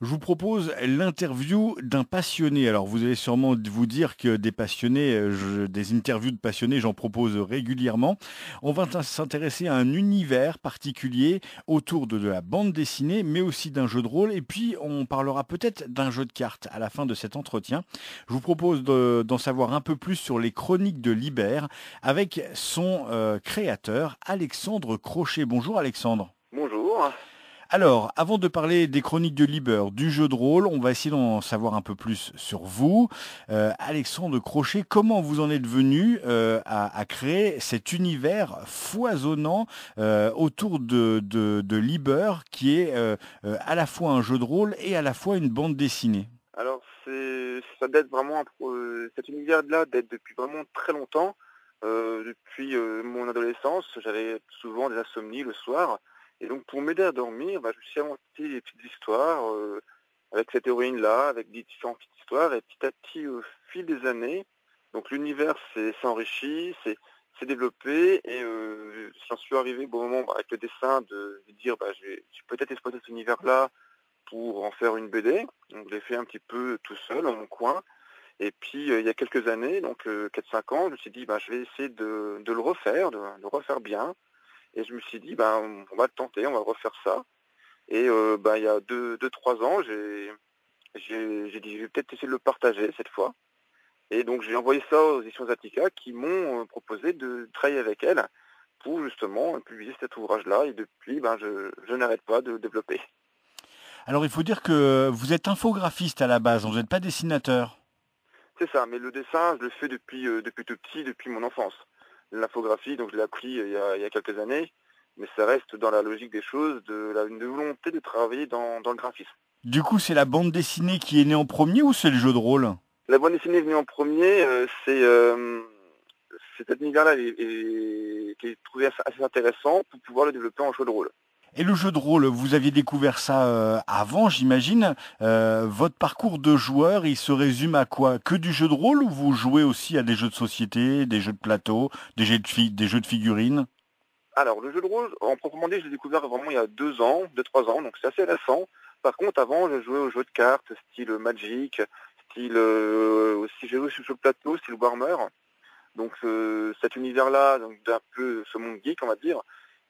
Je vous propose l'interview d'un passionné. Alors, vous allez sûrement vous dire que des passionnés, des interviews de passionnés, j'en propose régulièrement. On va s'intéresser à un univers particulier autour de la bande dessinée, mais aussi d'un jeu de rôle. Et puis, on parlera peut-être d'un jeu de cartes à la fin de cet entretien. Je vous propose d'en savoir un peu plus sur les chroniques de Libère avec son créateur, Alexandre Crochet. Bonjour Alexandre. Bonjour. Alors, avant de parler des chroniques de Liber, du jeu de rôle, on va essayer d'en savoir un peu plus sur vous. Alexandre Crochet, comment vous en êtes venu à créer cet univers foisonnant autour de Liber, qui est à la fois un jeu de rôle et à la fois une bande dessinée? Alors ça date vraiment, cet univers-là date depuis vraiment très longtemps. Depuis mon adolescence, j'avais souvent des insomnies le soir. Et donc pour m'aider à dormir, je me suis inventé des petites histoires avec cette héroïne-là, avec des différentes petites histoires. Et petit à petit, au fil des années, donc l'univers s'est enrichi, s'est développé. Et j'en suis arrivé au bon moment avec le dessin de dire je vais peut-être exploiter cet univers-là pour en faire une BD. Donc je l'ai fait un petit peu tout seul dans mon coin. Et puis il y a quelques années, donc 4-5 ans, je me suis dit je vais essayer de le refaire, de le refaire bien. Et je me suis dit on va le tenter, on va refaire ça. Et il y a 2-3 ans, j'ai dit je vais peut-être essayer de le partager cette fois. Et donc j'ai envoyé ça aux éditions Zatika qui m'ont proposé de travailler avec elles pour justement publier cet ouvrage-là. Et depuis, je n'arrête pas de le développer. Alors, il faut dire que vous êtes infographiste à la base, vous n'êtes pas dessinateur. C'est ça, mais le dessin, je le fais depuis tout petit, depuis mon enfance. L'infographie, donc je l'ai appris il y a quelques années, mais ça reste dans la logique des choses, une volonté de travailler dans le graphisme. Du coup, c'est la bande dessinée qui est née en premier ou c'est le jeu de rôle? La bande dessinée est venue en premier, cet univers-là qui est trouvé assez intéressant pour pouvoir le développer en jeu de rôle. Et le jeu de rôle, vous aviez découvert ça avant, j'imagine. Votre parcours de joueur, il se résume à quoi? Que du jeu de rôle ou vous jouez aussi à des jeux de société, des jeux de plateau, des jeux de figurines? Alors, le jeu de rôle, en proprement dit, je l'ai découvert vraiment il y a 2 ans, 2-3 ans, donc c'est assez récent. Par contre, avant, je jouais aux jeux de cartes, style Magic, style aussi j'ai joué sur le plateau, style Warhammer. Donc cet univers-là, donc d'un peu ce monde geek, on va dire,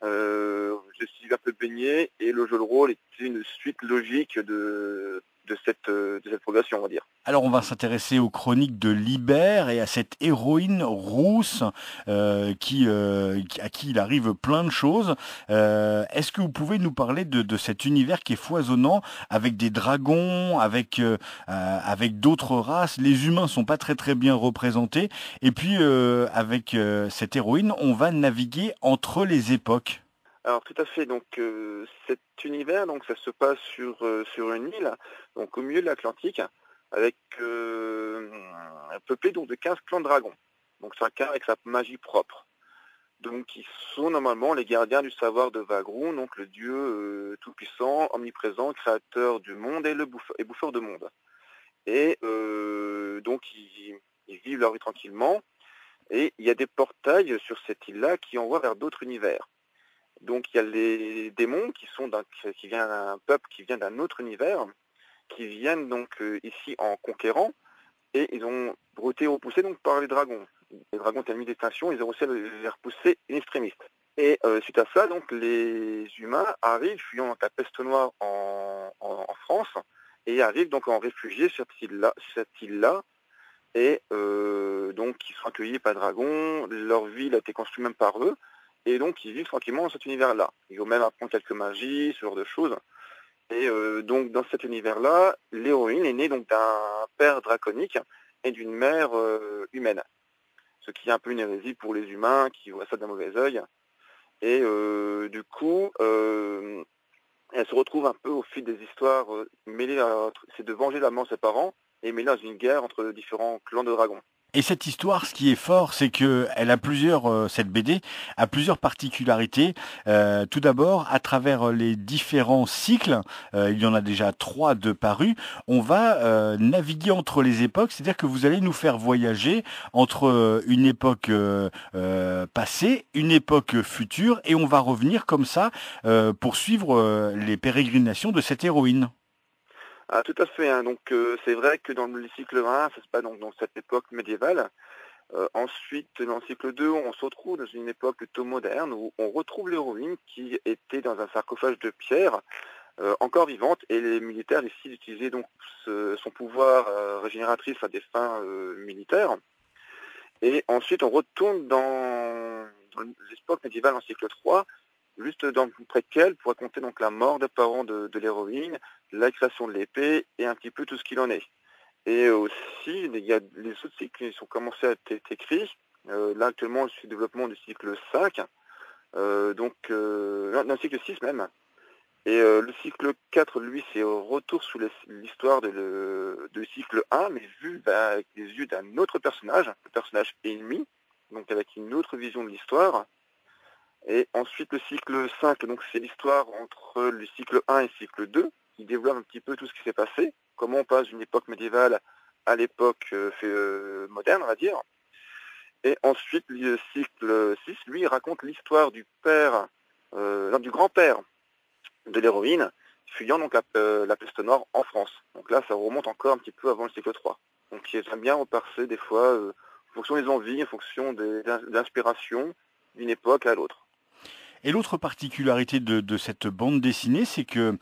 je suis un peu baigné et le jeu de rôle est une suite logique de cette progression, on va dire. Alors, on va s'intéresser aux chroniques de Libère et à cette héroïne rousse à qui il arrive plein de choses. Est-ce que vous pouvez nous parler de cet univers qui est foisonnant avec des dragons, avec d'autres races? Les humains sont pas très très bien représentés. Et puis, avec cette héroïne, on va naviguer entre les époques. Alors tout à fait, donc cet univers, donc ça se passe sur une île, donc au milieu de l'Atlantique, avec peuplé donc de 15 clans de dragons. Donc chacun avec sa magie propre. Donc ils sont normalement les gardiens du savoir de Vagrun, donc le dieu tout-puissant, omniprésent, créateur du monde et bouffeur de monde. Et donc ils vivent leur vie tranquillement, et il y a des portails sur cette île-là qui envoient vers d'autres univers. Donc il y a les démons qui viennent d'un peuple qui vient d'un autre univers, qui viennent donc ici en conquérant, et ils ont été repoussés donc par les dragons. Les dragons étaient mis d'extinction, ils ont réussi à les repousser in extremis. Et suite à ça, donc les humains arrivent, fuyant donc la peste noire en France, et arrivent donc en réfugiés sur cette île-là, et donc ils sont accueillis par les dragons, leur ville a été construite même par eux. Et donc, ils vivent tranquillement dans cet univers-là. Ils vont même apprendre quelques magies, ce genre de choses. Et donc, dans cet univers-là, l'héroïne est née donc d'un père draconique et d'une mère humaine. Ce qui est un peu une hérésie pour les humains qui voient ça d'un mauvais œil. Et du coup, elle se retrouve un peu au fil des histoires c'est de venger la mort de ses parents et mêlée dans une guerre entre différents clans de dragons. Et cette histoire, ce qui est fort, c'est que cette BD a plusieurs particularités. Tout d'abord, à travers les différents cycles, il y en a déjà 3 de parus, on va naviguer entre les époques, c'est-à-dire que vous allez nous faire voyager entre une époque passée, une époque future, et on va revenir comme ça pour suivre les pérégrinations de cette héroïne. Ah, tout à fait, hein. Donc c'est vrai que dans le cycle 1, ça se passe donc dans cette époque médiévale. Ensuite, dans le cycle 2, on se retrouve dans une époque plutôt moderne où on retrouve l'héroïne qui était dans un sarcophage de pierre, encore vivante, et les militaires décident d'utiliser donc son pouvoir régénératrice à des fins militaires. Et ensuite, on retourne dans l'époque médiévale en cycle 3, juste dans le préquel, pour raconter donc la mort des parents de l'héroïne, la création de l'épée et un petit peu tout ce qu'il en est. Et aussi, il y a les autres cycles qui sont commencés à être écrits. Là, actuellement, je suis au développement du cycle 5, non, cycle 6 même. Et le cycle 4, lui, c'est retour sous l'histoire de cycle 1, mais vu avec les yeux d'un autre personnage, le personnage ennemi, donc avec une autre vision de l'histoire. Et ensuite, le cycle 5, donc c'est l'histoire entre le cycle 1 et le cycle 2, qui développe un petit peu tout ce qui s'est passé, comment on passe d'une époque médiévale à l'époque moderne, on va dire. Et ensuite, le cycle 6, lui, raconte l'histoire du père, du grand-père de l'héroïne, fuyant donc la peste noire en France. Donc là, ça remonte encore un petit peu avant le cycle 3. Donc j'aime bien repasser des fois, en fonction des envies, en fonction de l'inspiration d'une époque à l'autre. Et l'autre particularité de cette bande dessinée, c'est que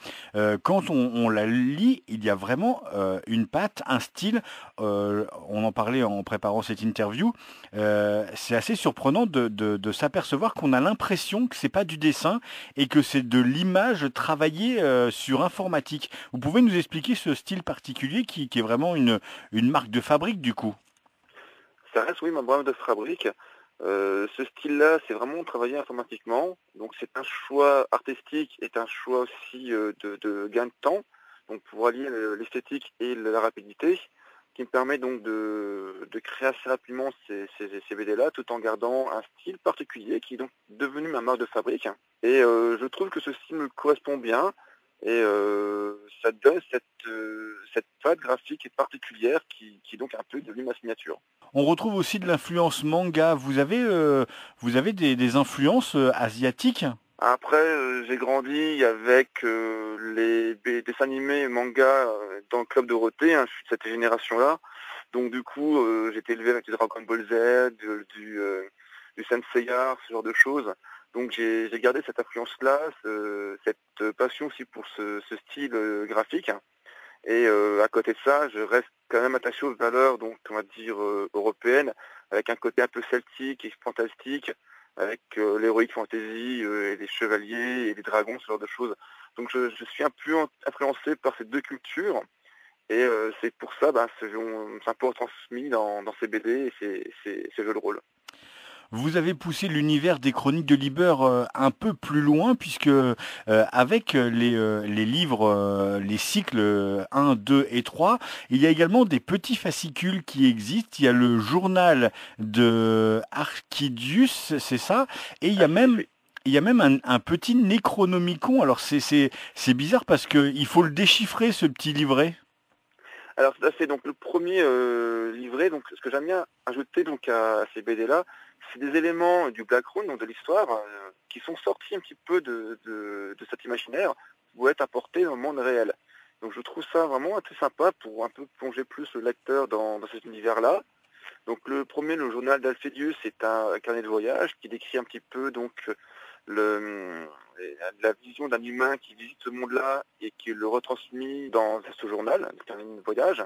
quand on la lit, il y a vraiment une patte, un style. On en parlait en préparant cette interview. C'est assez surprenant de s'apercevoir qu'on a l'impression que c'est pas du dessin et que c'est de l'image travaillée sur informatique. Vous pouvez nous expliquer ce style particulier qui est vraiment une marque de fabrique du coup? Ça reste, oui, ma brave de fabrique. Ce style-là, c'est vraiment travaillé informatiquement. Donc c'est un choix artistique et un choix aussi de gain de temps, donc pour allier l'esthétique et la rapidité, qui me permet donc de créer assez rapidement ces BD-là, tout en gardant un style particulier qui est donc devenu ma marque de fabrique. Et je trouve que ce style me correspond bien. Et ça donne cette patte graphique particulière qui est donc un peu devenue ma signature. On retrouve aussi de l'influence manga. Vous avez des influences asiatiques? Après, j'ai grandi avec les dessins animés et mangas dans le club Dorothée, hein, je suis de cette génération-là. Donc du coup, j'ai été élevé avec du Dragon Ball Z, du Saint Seiya, ce genre de choses. Donc j'ai gardé cette influence-là, cette passion aussi pour ce style graphique. Et à côté de ça, je reste quand même attaché aux valeurs, donc on va dire européennes, avec un côté un peu celtique et fantastique, avec l'héroïque fantasy, et les chevaliers et les dragons, ce genre de choses. Donc je suis un peu influencé par ces deux cultures, et c'est pour ça, c'est un peu retransmis dans ces BD et ces jeux de rôle. Vous avez poussé l'univers des Chroniques de Liber un peu plus loin puisque avec les livres, les cycles 1, 2 et 3, il y a également des petits fascicules qui existent. Il y a le journal de Archidius, c'est ça, et il y a même un petit Necronomicon. Alors c'est bizarre parce que il faut le déchiffrer ce petit livret. Alors tout à fait, donc le premier livret, donc ce que j'aime bien ajouter donc à ces BD-là, c'est des éléments du Black Rune, donc de l'histoire, qui sont sortis un petit peu de cet imaginaire pour être apportés dans le monde réel. Donc je trouve ça vraiment assez sympa pour un peu plonger plus le lecteur dans cet univers-là. Donc le premier, le journal d'Alphédius, c'est un carnet de voyage qui décrit un petit peu donc le, la vision d'un humain qui visite ce monde-là et qui le retransmet dans ce journal, le carnet de voyage.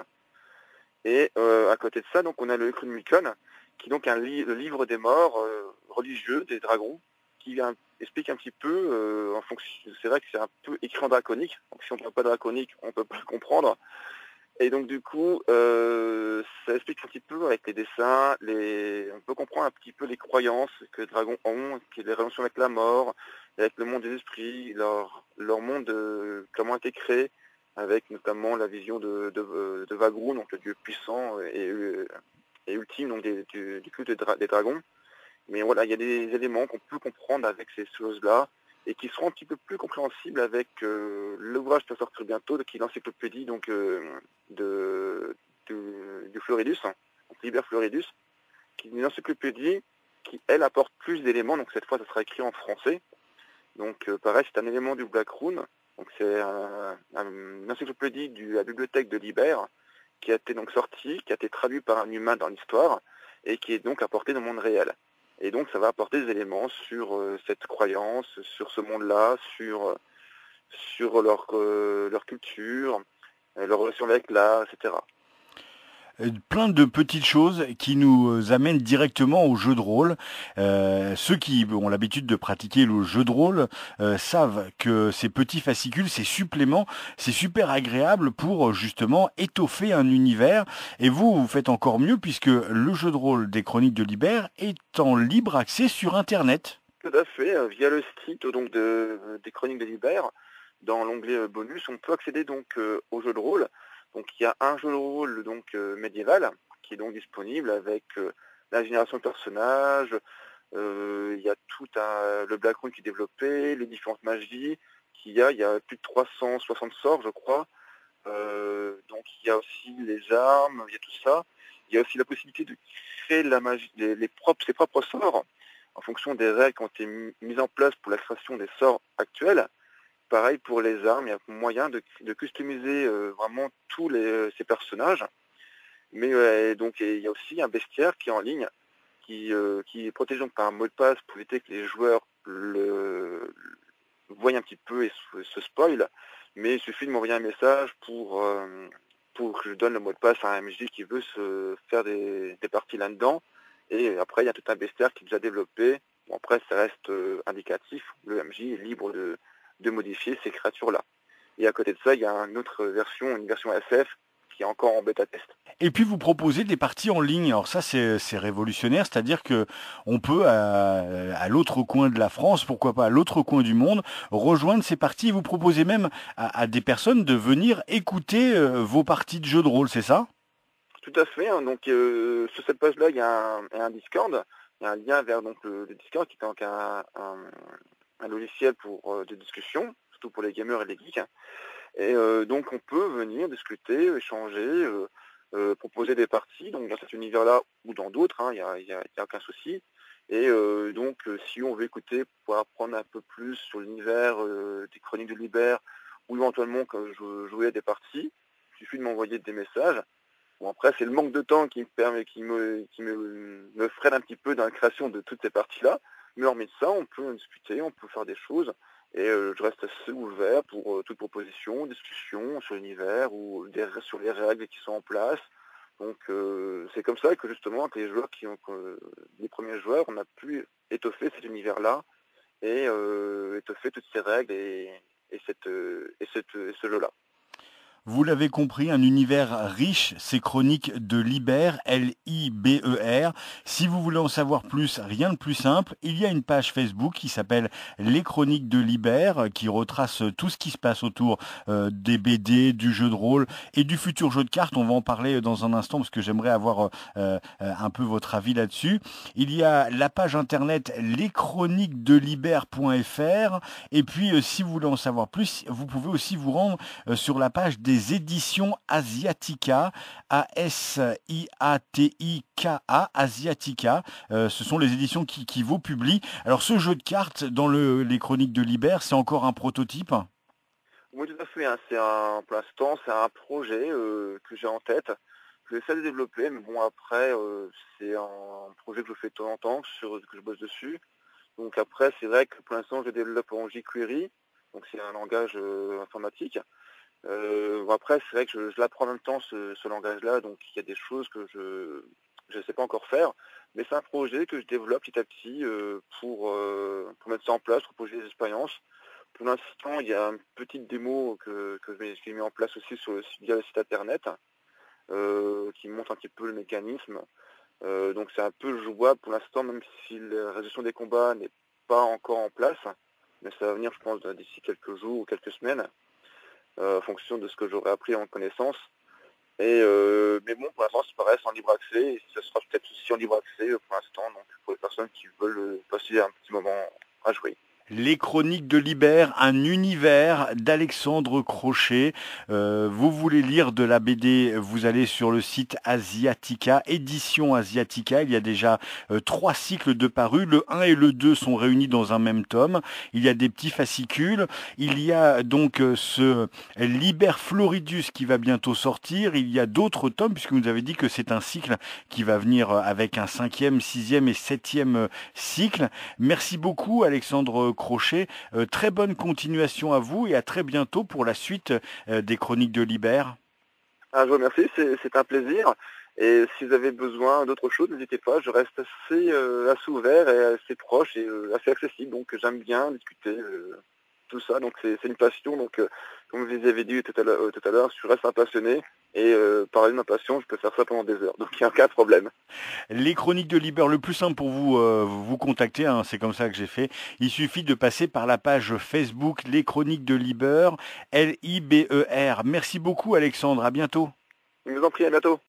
Et à côté de ça, donc on a le Necronomicon, qui est donc le livre des morts religieux des dragons, qui explique un petit peu en fonction. C'est vrai que c'est un peu écrit en draconique, donc si on ne parle pas draconique, on ne peut pas le comprendre. Et donc du coup, ça explique un petit peu avec les dessins, on peut comprendre un petit peu les croyances que les dragons ont, les relations avec la mort, avec le monde des esprits, leur monde, comment a été créé, avec notamment la vision de Vagrun, donc le dieu puissant et ultime donc du culte des dragons. Mais voilà, il y a des éléments qu'on peut comprendre avec ces choses-là, et qui seront un petit peu plus compréhensibles avec l'ouvrage qui va sortir bientôt, qui est l'encyclopédie donc, du Floridus, donc Liber Floridus, qui est une encyclopédie qui, elle, apporte plus d'éléments, donc cette fois ça sera écrit en français. Donc pareil, c'est un élément du Black Rune, Donc c'est une encyclopédie de la bibliothèque de Libère qui a été donc sortie, qui a été traduit par un humain dans l'histoire et qui est donc apporté dans le monde réel. Et donc ça va apporter des éléments sur cette croyance, sur ce monde-là, sur leur culture, leur relation avec l'art, etc. Plein de petites choses qui nous amènent directement au jeu de rôle. Ceux qui ont l'habitude de pratiquer le jeu de rôle savent que ces petits fascicules, ces suppléments, c'est super agréable pour justement étoffer un univers. Et vous faites encore mieux puisque le jeu de rôle des Chroniques de Libère est en libre accès sur Internet. Tout à fait, via le site donc des Chroniques de Libère, dans l'onglet bonus, on peut accéder donc au jeu de rôle. Donc il y a un jeu de rôle donc médiéval qui est donc disponible avec la génération de personnages, il y a le background qui est développé, les différentes magies qu'il y a. Il y a plus de 360 sorts, je crois. Donc il y a aussi les armes, il y a tout ça. Il y a aussi la possibilité de créer la magie, ses propres sorts en fonction des règles qui ont été mises en place pour la création des sorts actuels. Pareil pour les armes, il y a moyen de customiser vraiment tous ces personnages. Mais donc il y a aussi un bestiaire qui est en ligne, qui est protégé donc par un mot de passe pour éviter que les joueurs le voient un petit peu et se spoilent. Mais il suffit de m'envoyer un message pour que je donne le mot de passe à un MJ qui veut se faire des parties là-dedans. Et après, il y a tout un bestiaire qui est déjà développé. Bon, après, ça reste indicatif. Le MJ est libre de modifier ces créatures-là. Et à côté de ça, il y a une version SF, qui est encore en bêta test. Et puis vous proposez des parties en ligne. Alors ça c'est révolutionnaire, c'est-à-dire que on peut à l'autre coin de la France, pourquoi pas à l'autre coin du monde, rejoindre ces parties. Vous proposez même à des personnes de venir écouter vos parties de jeux de rôle, c'est ça? Tout à fait. Hein. Donc sur cette page-là, il y a un Discord. Il y a un lien vers donc le Discord qui est donc un logiciel pour de discussion, surtout pour les gamers et les geeks. Et donc on peut venir discuter, échanger, proposer des parties, donc dans cet univers-là ou dans d'autres, hein, il y a aucun souci. Et donc si on veut écouter pour apprendre un peu plus sur l'univers des Chroniques de Libère, ou éventuellement quand je jouais à des parties, il suffit de m'envoyer des messages. Bon après c'est le manque de temps qui me freine un petit peu dans la création de toutes ces parties-là, mais hormis de ça, on peut en discuter, on peut faire des choses. Et je reste assez ouvert pour toute proposition, discussion sur l'univers ou sur les règles qui sont en place. Donc c'est comme ça que justement, avec les premiers joueurs, on a pu étoffer cet univers-là et étoffer toutes ces règles et ce jeu-là. Vous l'avez compris, un univers riche, ces chroniques de Libère, Liber. Si vous voulez en savoir plus, rien de plus simple, il y a une page Facebook qui s'appelle Les Chroniques de Libère, qui retrace tout ce qui se passe autour des BD, du jeu de rôle et du futur jeu de cartes. On va en parler dans un instant parce que j'aimerais avoir un peu votre avis là-dessus. Il y a la page internet leschroniquesdelibère.fr et puis si vous voulez en savoir plus, vous pouvez aussi vous rendre sur la page des éditions Asiatica, Asiatika, Asiatica. Ce sont les éditions qui vous publient. Alors ce jeu de cartes dans les Chroniques de Libère, c'est encore un prototype? Oui, tout à fait. Hein. Pour l'instant, c'est un projet que j'ai en tête. Je vais essayer de développer, mais bon, après, c'est un projet que je fais de temps en temps, que je bosse dessus. Donc après, c'est vrai que pour l'instant, je développe en jQuery, donc c'est un langage informatique. Après, c'est vrai que je l'apprends en même temps, ce langage-là, donc il y a des choses que je ne sais pas encore faire, mais c'est un projet que je développe petit à petit pour mettre ça en place, proposer des expériences. Pour l'instant, il y a une petite démo que j'ai mis en place aussi via le site internet, qui montre un petit peu le mécanisme. Donc c'est un peu jouable pour l'instant, même si la résolution des combats n'est pas encore en place, mais ça va venir, je pense, d'ici quelques jours ou quelques semaines. En fonction de ce que j'aurai appris en connaissance. Mais bon, pour l'instant, ça reste en libre accès, et ça sera peut-être aussi en libre accès pour l'instant, donc pour les personnes qui veulent passer un petit moment à jouer. Les Chroniques de Libère, un univers d'Alexandre Crochet. Vous voulez lire de la BD, vous allez sur le site Asiatica, édition Asiatica. Il y a déjà 3 cycles de parus. Le 1 et le 2 sont réunis dans un même tome. Il y a des petits fascicules. Il y a donc ce Liber Floridus qui va bientôt sortir. Il y a d'autres tomes, puisque vous nous avez dit que c'est un cycle qui va venir avec un 5e, 6e et 7e cycle. Merci beaucoup Alexandre Crochet. Très bonne continuation à vous et à très bientôt pour la suite des Chroniques de Libère. Ah, je vous remercie, c'est un plaisir. Et si vous avez besoin d'autre chose, n'hésitez pas, je reste assez ouvert et assez proche et assez accessible. Donc j'aime bien discuter tout ça. Donc c'est une passion. Donc comme vous avez dit tout à l'heure, je reste un passionné. Et parler de ma passion, je peux faire ça pendant des heures. Donc il n'y a aucun problème. Les Chroniques de Libère, le plus simple pour vous vous contacter, hein, c'est comme ça que j'ai fait. Il suffit de passer par la page Facebook Les Chroniques de Libère, Liber. Merci beaucoup Alexandre, à bientôt. Je vous en prie, à bientôt.